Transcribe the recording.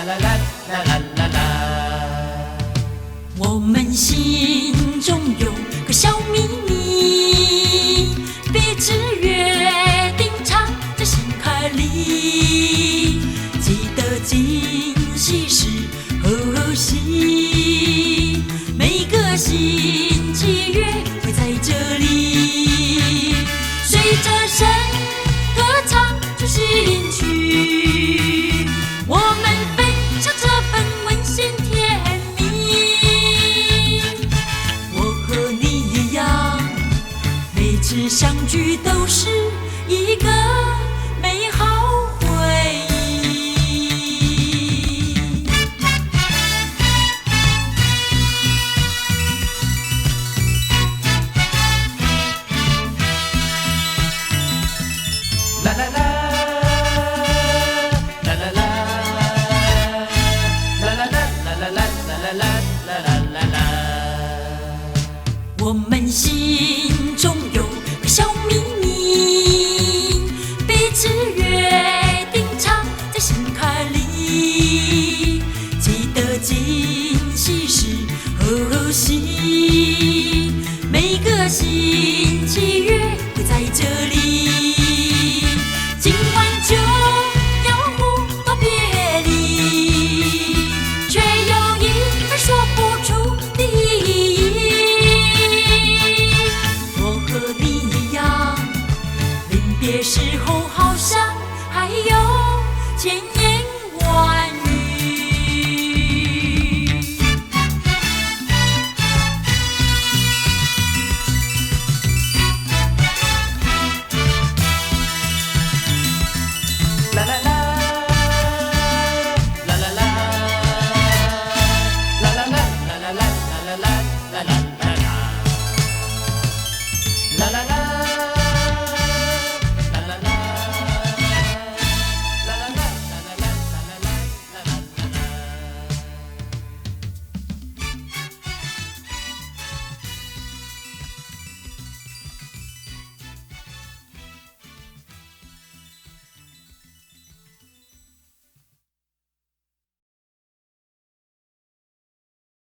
啦啦啦啦啦啦。我们心中有个小秘密，彼此约定藏在心坎里。记得今夕是何夕，每个星期月会在这里，随着声歌唱出新曲，我们分享这份温馨甜蜜。我和你一样，每次相聚都是一个美好回忆。啦啦啦，啦啦啦，啦啦啦，啦啦啦，啦啦啦，啦啦啦。我们心中有个小秘密，彼此约定藏在心坎里。记得今夕是何夕，每个星期月会在这里。今晚就要互道别离，却有一份说不出的意义。我和你一样，临别时候好像还有牵